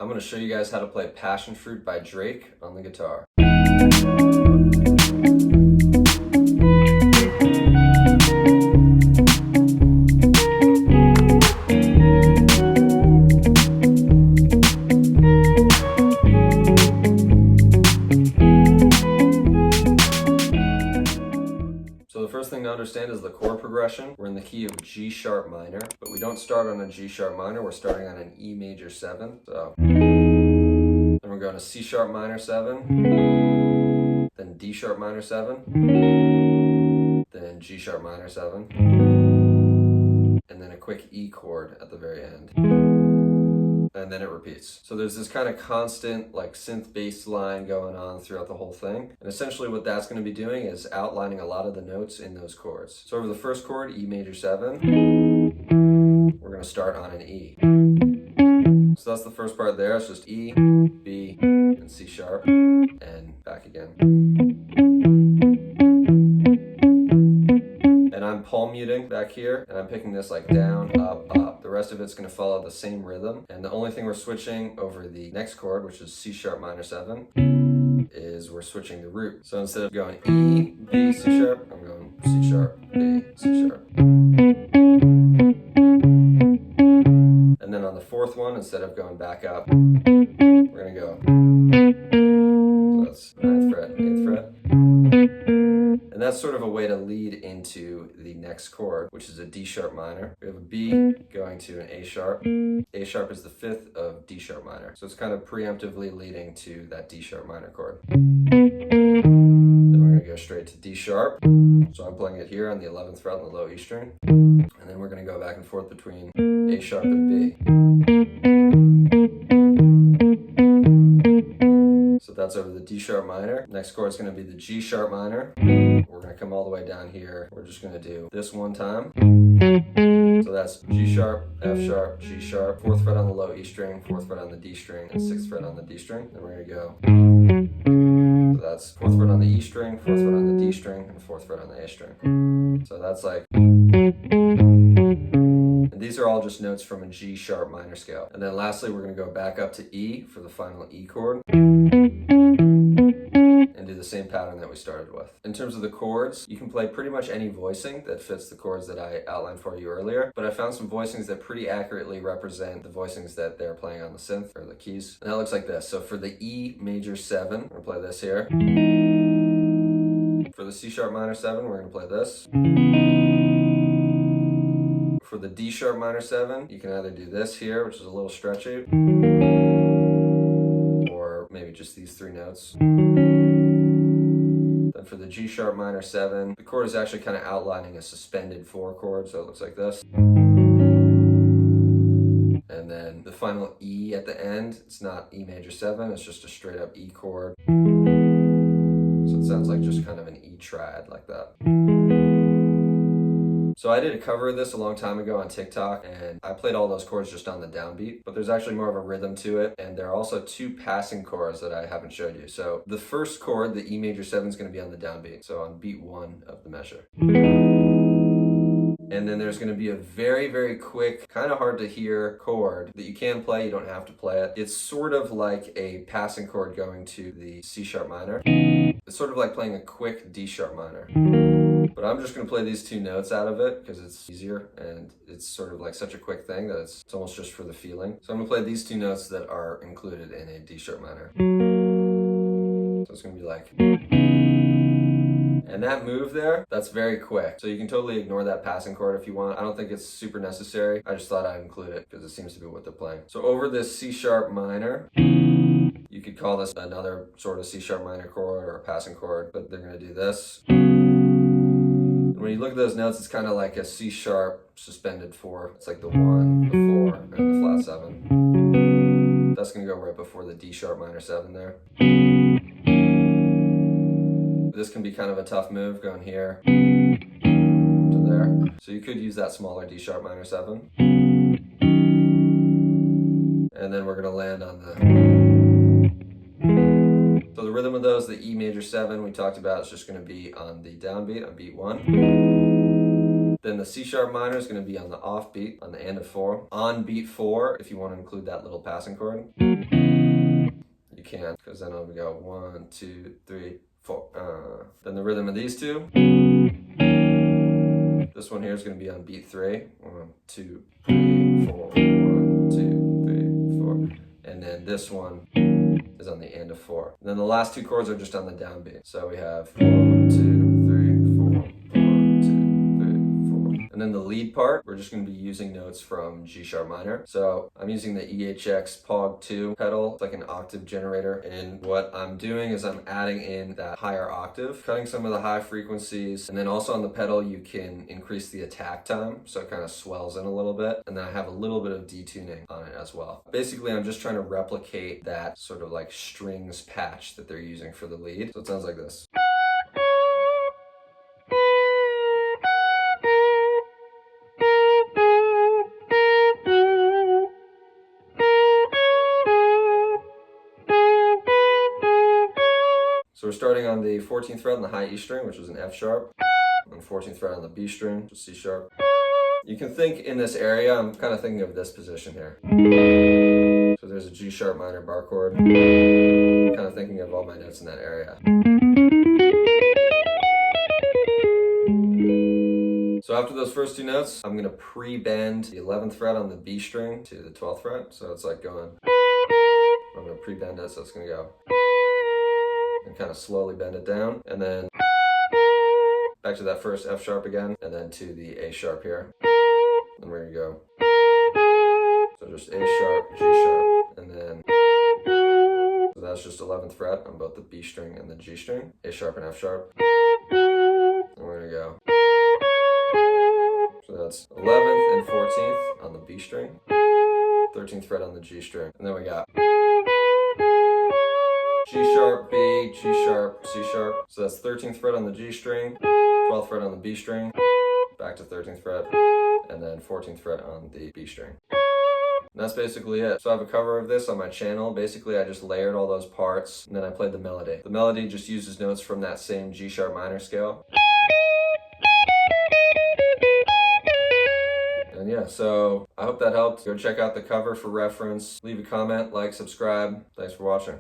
I'm going to show you guys how to play Passionfruit by Drake on the guitar. So the first thing to understand is the chord progression. We're in the key of G sharp minor, but we don't start on a G sharp minor, we're starting on an E major 7. So then we're going to C sharp minor 7, then D sharp minor 7, then G sharp minor 7, and then a quick E chord at the very end. And then it repeats. So there's this kind of constant like synth bass line going on throughout the whole thing. And essentially what that's going to be doing is outlining a lot of the notes in those chords. So over the first chord, E major 7, we're going to start on an E. So that's the first part there. It's just E, B, and C sharp, and back again. And I'm palm muting back here, and I'm picking this like down, up, up. The rest of it's going to follow the same rhythm. And the only thing we're switching over the next chord, which is C sharp minor 7, is we're switching the root. So instead of going E, B, C sharp, I'm going C sharp, B, C sharp. And then on the fourth one, instead of going back up, we're going to go. So that's 9th fret, 8th fret. And that's sort of a way to lead into the next chord, which is a D sharp minor. We have a B going to an A sharp. A sharp is the 5th of D sharp minor. So it's kind of preemptively leading to that D sharp minor chord. Then we're going to go straight to D sharp. So I'm playing it here on the 11th fret on the low E string. And then we're going to go back and forth between A sharp and B. So that's over the D sharp minor. Next chord is going to be the G sharp minor. We're going to come all the way down here. We're just going to do this one time. So that's G sharp, F sharp, G sharp, 4th fret on the low E string, 4th fret on the D string, and 6th fret on the D string. Then we're going to go. So that's 4th fret on the E string, 4th fret on the D string, and 4th fret on the A string. So that's like. And these are all just notes from a G sharp minor scale. And then lastly, we're going to go back up to E for the final E chord. And do the same pattern that we started with. In terms of the chords, you can play pretty much any voicing that fits the chords that I outlined for you earlier, but I found some voicings that pretty accurately represent the voicings that they're playing on the synth, or the keys. And that looks like this. So for the E major 7, we're going to play this here. For the C sharp minor 7, we're going to play this. For the D sharp minor 7, you can either do this here, which is a little stretchy, or maybe just these 3 notes. Then for the G sharp minor 7, the chord is actually kind of outlining a suspended 4 chord, so it looks like this. And then the final E at the end, it's not E major 7, it's just a straight up E chord. So it sounds like just kind of an E triad like that. So I did a cover of this a long time ago on TikTok, and I played all those chords just on the downbeat, but there's actually more of a rhythm to it, and there are also 2 passing chords that I haven't showed you. So the first chord, the E major 7, is going to be on the downbeat, so on beat 1 of the measure. And then there's going to be a very, very quick, kind of hard to hear chord that you can play, you don't have to play it. It's sort of like a passing chord going to the C sharp minor. It's sort of like playing a quick D sharp minor. But I'm just going to play these 2 notes out of it because it's easier and it's sort of like such a quick thing that it's almost just for the feeling. So I'm going to play these 2 notes that are included in a D sharp minor. So it's going to be like. And that move there, that's very quick. So you can totally ignore that passing chord if you want. I don't think it's super necessary. I just thought I'd include it because it seems to be what they're playing. So over this C sharp minor, you could call this another sort of C sharp minor chord or a passing chord, but they're going to do this. When you look at those notes, it's kind of like a C sharp suspended 4. It's like the 1, the 4, and the flat 7. That's going to go right before the D sharp minor 7 there. This can be kind of a tough move going here to there. So you could use that smaller D sharp minor 7. And then we're going to land on the. So the rhythm of those, the E major 7 we talked about, is just going to be on the downbeat on beat 1. Then the C sharp minor is going to be on the off beat, on the end of 4. On beat 4, if you want to include that little passing chord, you can, because then it'll go 1, 2, 3, 4. Then the rhythm of these two. This one here is going to be on beat 3. 1, 2, 3, 4. 1, 2, 3, 4. And then this one is on the end of 4. And then the last two chords are just on the downbeat. So we have 1, 2, 3, 4. 1, 2, 3, 4. And then the lead part, we're just going to be using notes from G sharp minor. So I'm using the EHX Pog 2 pedal. It's like an octave generator. And what I'm doing is I'm adding in that higher octave, cutting some of the high frequencies. And then also on the pedal, you can increase the attack time. So it kind of swells in a little bit. And then I have a little bit of detuning on it as well. Basically, I'm just trying to replicate that sort of like strings patch that they're using for the lead. So it sounds like this. So we're starting on the 14th fret on the high E string, which is an F sharp, and the 14th fret on the B string, which is C sharp. You can think in this area, I'm kind of thinking of this position here. So there's a G sharp minor bar chord. I'm kind of thinking of all my notes in that area. So after those first two notes, I'm going to pre-bend the 11th fret on the B string to the 12th fret. So it's like going, I'm going to pre-bend it, so it's going to go. And kind of slowly bend it down, and then back to that first F sharp again, and then to the A sharp here. And we're gonna go. So just A sharp, G sharp, and then so that's just 11th fret on both the B string and the G string, A sharp and F sharp. And we're gonna go. So that's 11th and 14th on the B string, 13th fret on the G string, and then we got G sharp, B, G sharp, C sharp. So that's 13th fret on the G string, 12th fret on the B string, back to 13th fret, and then 14th fret on the B string. And that's basically it. So I have a cover of this on my channel. Basically, I just layered all those parts, and then I played the melody. The melody just uses notes from that same G sharp minor scale. And yeah, so I hope that helped. Go check out the cover for reference. Leave a comment, like, subscribe. Thanks for watching.